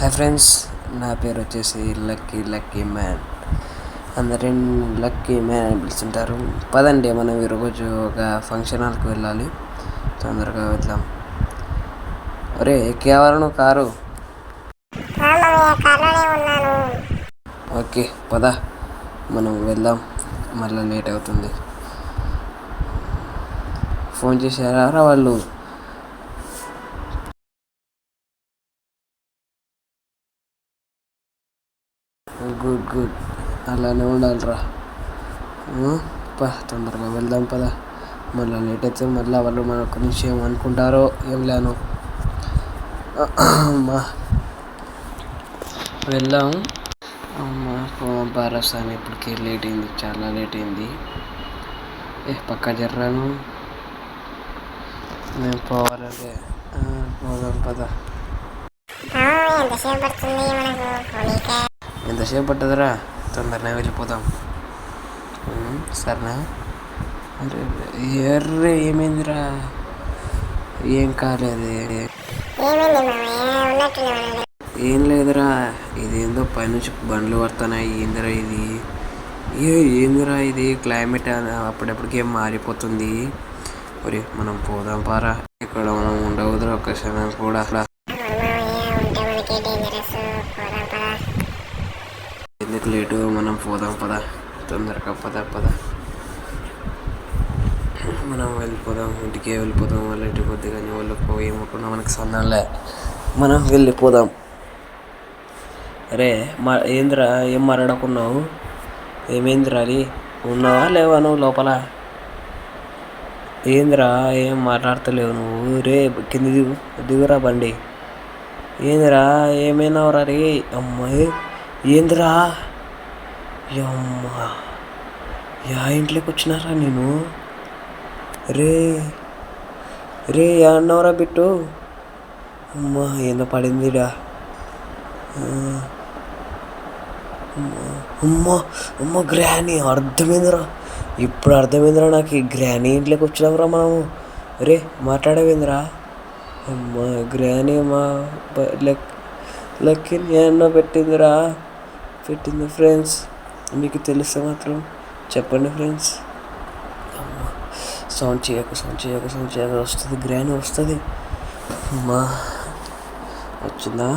Hi friends, నా పేరు వచ్చేసి లక్కీ మ్యాన్. అందరూ లక్కీ మ్యాన్ అని పిలుస్తుంటారు. పదండి, మనం ఈరోజు ఒక ఫంక్షన్ హాల్కి వెళ్ళాలి. తొందరగా వెళ్దాం. అరే ఎక్కేవాలను కారు? ఓకే పద, మనం వెళ్దాం. మళ్ళీ లేట్ అవుతుంది. ఫోన్ చేశారా వాళ్ళు? గుడ్, అలానే ఉండాలిరా. తొందరగా వెళ్దాం పద. మళ్ళీ లేట్ అయితే మళ్ళీ వాళ్ళు మన గురించి ఏమనుకుంటారో ఏం లేను. అమ్మా వెళ్దాం. అమ్మా బారసాని, ఇప్పటికే లేట్ అయింది, చాలా లేట్ అయింది. పక్క జర్రాను, మేము పోవాలంటే పోదాం పద. ఎంతసేపు పట్టదురా, తొందరనే వెళ్ళిపోదాం. సరేనా? అరే ఏమైందిరా? ఏం కాలేదు. ఏం లేదురా, ఇదేందో పైనుంచి బండ్లు పడుతున్నాయి. ఏందిరా ఇది? ఏందిరా ఇది? క్లైమేట్ అప్పుడప్పటికేం మారిపోతుంది. ఒరే మనం పోదాం పారా. ఇక్కడ మనం ఉండవద్దురా ఒక్క క్షణం కూడా. ఎందుకు లేటు, మనం పోదాం పద. తొందరగా పద. మనం వెళ్ళిపోదాం, ఇంటికే వెళ్ళిపోదాం. వాళ్ళు ఇంటికి వద్దు కానీ వాళ్ళు ఏమనుకున్నా మనకు సందంలే. మనం వెళ్ళిపోదాం. అరే ఏందిరా, ఏం మాట్లాడుకున్నావు? ఏమైందిరా? అది ఉన్నావా లేవా నువ్వు లోపల? ఏందిరా ఏం మాట్లాడతలేవు నువ్వు? రే కింది దిగురా బండి. ఏందిరా ఏమైనావురా? రే అమ్మాయి ఏందిరా? అమ్మా ఇంట్లోకి వచ్చినారా నేను? రే అన్నవరా బిట్టు? అమ్మా ఏందో పడిందిడా. అమ్మ గ్రానీ, అర్థమైందిరా, ఇప్పుడు అర్థమైందిరా నాకు. ఈ గ్రానీ ఇంట్లోకి వచ్చినావురా మనము. రే మాట్లాడవేందిరా? అమ్మ గ్రానీ మా లక్కీని ఎన్నో పెట్టింది ఫ్రెండ్స్. మీకు తెలిస్తే మాత్రం చెప్పండి ఫ్రెండ్స్. అమ్మ సౌండ్ చేయక వస్తుంది, గ్రానీ వస్తుంది. అమ్మా వచ్చిందా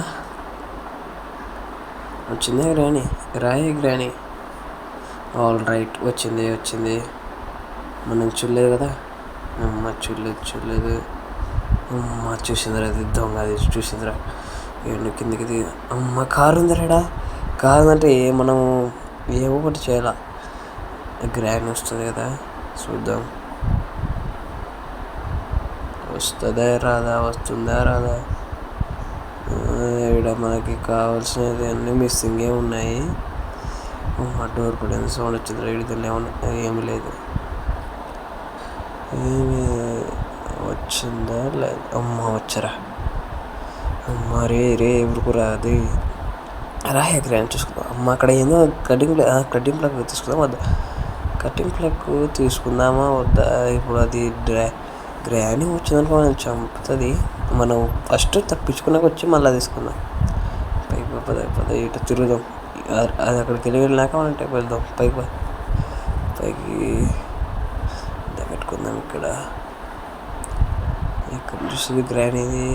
గ్రానీ? రాయే గ్రానీ. ఆల్ రైట్, వచ్చింది. మనం చూడలేదు కదా. అమ్మ చూడలేదు. అమ్మ చూసిందిరా, అది దొంగ, అది చూసిందిరా. కిందికి దిగి. అమ్మ కారు ఉందిరాడా. కారు అంటే మనం ఏమో ఒకటి చేయాల. గ్రానీ వస్తుంది కదా, చూద్దాం. వస్తుందా రాదా? ఇక్కడ మనకి కావాల్సినవి అన్నీ మిస్సింగే ఉన్నాయి. డోర్ పడింది, సౌండ్ వచ్చింది. రైడ్లో ఏమి లేదు. వచ్చిందా లేదు? అమ్మ వచ్చరా. అమ్మ రే ఎవరుకురా అది? రాయే గ్రాండ్ చూసుకుందాం. అమ్మ అక్కడ ఏందో కటింగ్ ప్లగ్ తీసుకుందాం వద్దా? కటింగ్ ప్లగ్ తీసుకుందామా వద్దా? ఇప్పుడు అది గ్రానీ వచ్చిందనుకో మనం చంపుతుంది. మనం ఫస్ట్ తప్పించుకున్నాక వచ్చి మళ్ళీ తీసుకుందాం. పైకి పద ఇటు తిరుగుదాం. అది అక్కడికి వెళ్ళాక మనం వెళ్దాం. పైకి పెట్టుకుందాం. ఇక్కడ చూస్తుంది గ్రానీది.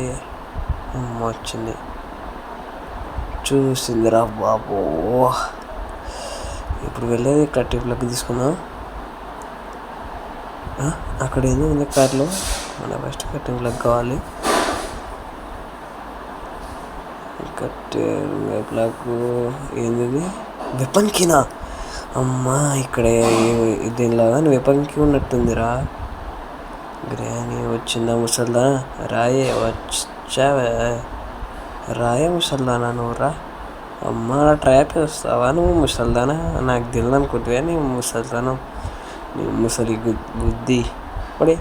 అమ్మ వచ్చింది, చూసిందిరా బాబో. ఇప్పుడు వెళ్ళేది కటింగ్ ప్లగ్ తీసుకుందాం. అక్కడ ఏందో ఉంది కార్లో. మన ఫస్ట్ కటింగ్ ప్లగ్ కావాలి. కటింగ్ ప్లగ్ ఏంది? వెపన్ కీనా? అమ్మా ఇక్కడ దీనిలాగా వెపన్ కీ ఉన్నట్టుందిరా. గ్రానీ వచ్చిందా ముసల్దా? రాయే ముసల్దానా నువ్వురా? అమ్మ ట్రాప్ వేస్తావా నువ్వు ముసల్దానా? నాకు తెలియదు అనుకుంటువా నీ ముసల్దానం? నీ ముసలి బుద్ధి పడి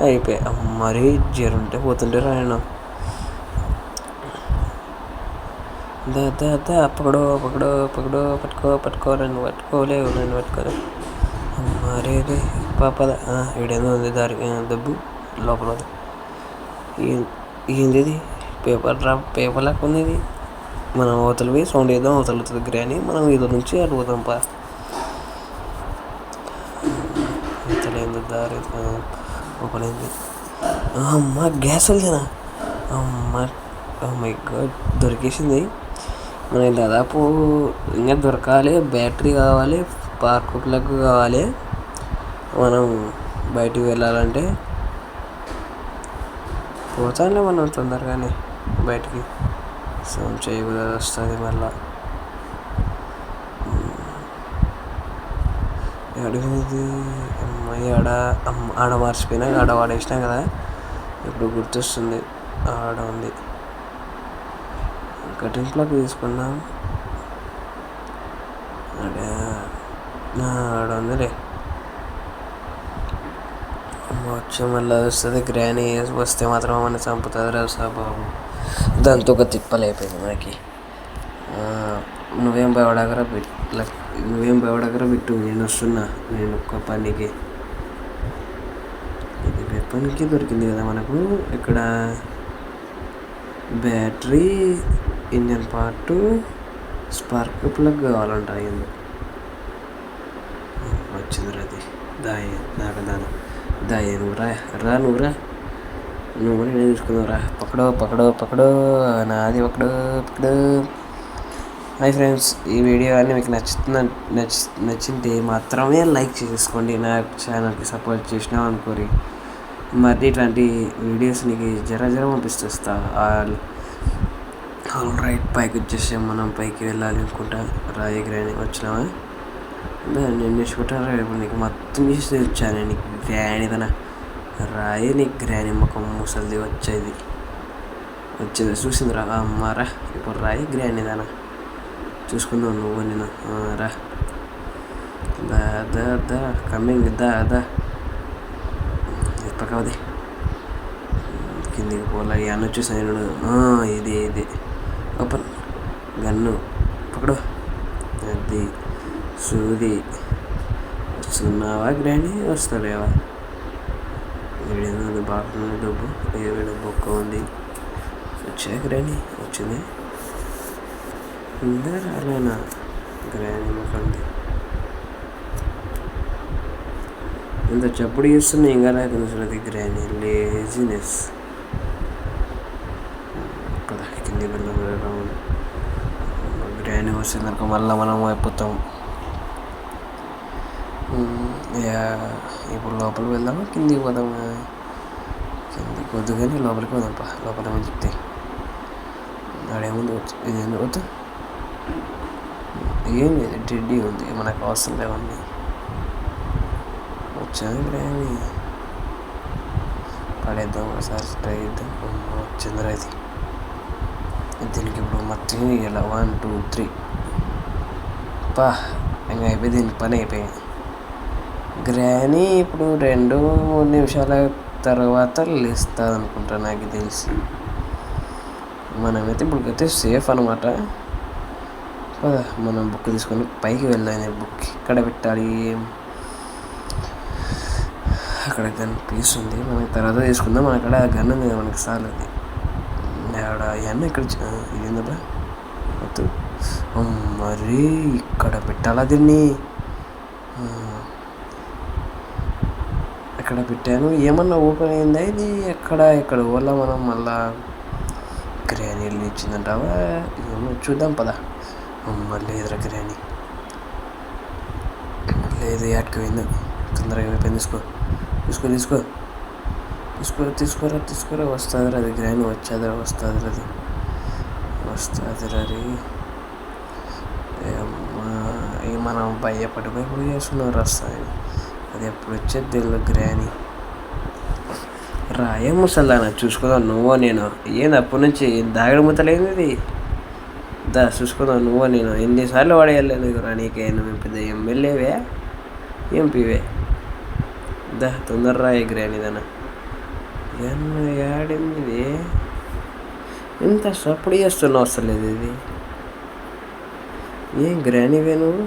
అయిపోయి. మరీ జరుంటే పోతుంటే రాయను. పట్టుకో నన్ను పట్టుకోలేవు. మరే పాపద ఈడేందో ఉంది దారి దబ్బు లోపల. ఏంది పేపర్ లాగా ఉంది ఇది. మనం అవతల పోయి సౌండ్ వేద్దాం, అవతలుతుంది గ్రాని. మనం ఇది నుంచి అటు పోదాం పా. అవతలైంది దారి ఓపెన్ అయింది. అమ్మ గ్యాస్ వెళ్తానా అమ్మ. మై గాడ్ దొరికేసింది. మనకి దాదాపు ఇంకా దొరకాలి. బ్యాటరీ కావాలి, స్పార్క్ ప్లగ్ కావాలి. మనం బయటికి వెళ్ళాలంటే పోతాంలే మనం తొందరగానే బయటికి. సౌండ్ చేయకూడదు, వస్తుంది మళ్ళా. అడిగింది అమ్మాయి ఆడ మర్చిపోయినా, ఆడ వాడేసినా కదా. ఇప్పుడు గుర్తొస్తుంది, ఆడ ఉంది. కటింగ్ ప్లగ్ తీసుకుందాం. ఆడ ఉందిలే. వచ్చి మళ్ళీ వస్తుంది గ్రాని. వస్తే మాత్రం మన చంపుతుంది రసా బాబు. దాంతో ఒక తిప్పలైపోయింది మనకి. నువ్వేం భయపడగర పెట్టు, నేను వస్తున్నా. నేను ఒక్క పనికి. ఇది పనికి దొరికింది కదా మనకు. ఇక్కడ battery, engine part, spark plug కావాలంట. అయింది వచ్చింది అది. దాయ నువ్వురా నువ్వు నేను చూసుకుందావురా. పక్కడో నాది పక్కడో. హాయ్ ఫ్రెండ్స్, ఈ వీడియో అన్నీ మీకు నచ్చింటే మాత్రమే లైక్ చేసుకోండి. నా ఛానల్కి సపోర్ట్ చేసినాం అనుకోరి. మరి ఇట్లాంటి వీడియోస్ నీకు జర పంపిస్తా. ఆల్ రైట్, పైకి వచ్చేసాం. మనం పైకి వెళ్ళాలి అనుకుంటా. రాయి గ్రాని వచ్చినావా? నేను నేర్చుకుంటాను. ఇప్పుడు నీకు మొత్తం చేసి వచ్చాను. నీకు గ్రానిదనా రాయి, నీకు గ్రాని ముఖం ముసలిది వచ్చేది చూసిందిరా. అమ్మారా ఇప్పుడు రాయి గ్రానిదనా చూసుకుందాం. నువ్వు నేను రా. దా కమింగ్ దా పక్కవది. కిందికి పోలా. అన్న వచ్చేసాను. ఇది ఓపెన్ గన్ను పక్కడు. అది సూది. వస్తున్నావా గ్రాని? వస్తలేవా? వీడి బాగుంది డబ్బు. వీడు బొక్క ఉంది. వచ్చా గ్రాని? వచ్చింది. ఉందా రాలేనా గ్రాని ముఖంది? ఇంత చప్పుడు చేస్తున్నా ఇంకా రాకుండా అసలు గ్రాని. లేజినెస్. కదా కింది వెళ్ళడం. గ్రాని వచ్చిందనుకో మళ్ళీ మనం అయిపోతాం. ఇప్పుడు లోపలికి వెళ్దామా కిందికి పోదామా? కిందికి వద్దు కానీ లోపలికి పోదాంపా. లోపల ఏమని చెప్తే ఆడేముంది. ఇది ఎందుకు వద్దు? ఏం లేదు, టెడ్డీ ఉంది. మనకు అవసరం లేవన్నీ. వచ్చాను గ్రాని. పడేద్దాం ఒకసారి, ట్రై చేద్దాం. వచ్చిందిరా ఇది. దీనికి ఇప్పుడు మొత్తం ఇలా 1 2 3 ఇంకా అయిపోయి దీనికి పని అయిపోయింది. గ్రాని ఇప్పుడు 2-3 నిమిషాల తర్వాత లేస్తుంది అనుకుంటా నాకు తెలిసి. మనమైతే ఇప్పుడుకైతే సేఫ్ అనమాట. మనం బుక్ తీసుకొని పైకి వెళ్దాం. బుక్ ఇక్కడ పెట్టాలి. అక్కడ గన్ పీస్ ఉంది, మనకి తర్వాత తీసుకుందాం. మన అక్కడ గన్ ఉంది కదా మనకి, సార్ అది ఆడ అవన్నీ ఇక్కడ. ఇది ఏందా వద్దు. మరి ఇక్కడ పెట్టాలా దీన్ని? ఎక్కడ పెట్టాను? ఏమన్నా ఓపెన్ అయిందా ఇది? ఎక్కడ ఓలా మనం మళ్ళా గ్రానీలు ఇచ్చిందంటావా? ఏమో చూద్దాం పదా. మళ్ళీ ఎదురా గ్రాని లేదు. యాడ్కి పోయింది. తొందరగా అయిపోయింది. తీసుకోరా. వస్తుంది అది గ్రాని. వస్తుంది అది. మనం భయపడి చేస్తున్నాం రస్తాయి. అది ఎప్పుడు వచ్చేది తెలియదు గ్రాని. రాయ ముసల్లానా చూసుకుందాం. నువ్వో నేను ఏంది అప్పటి నుంచి దాగడి ముతలేదు ఇది. చూసుకుందాం. నువ్వో నేను ఎన్నిసార్లు వాడేయలేదు రానీకైనా. మేము పెద్ద ఎమ్మెల్యేవే ఎంపీవే. తొందర రాయ గ్రానిదనా. యాడింది ఇది? ఎంత సప్పుడు చేస్తున్నావు? వస్తలేదు ఇది. ఏం గ్రానివే నువ్వు?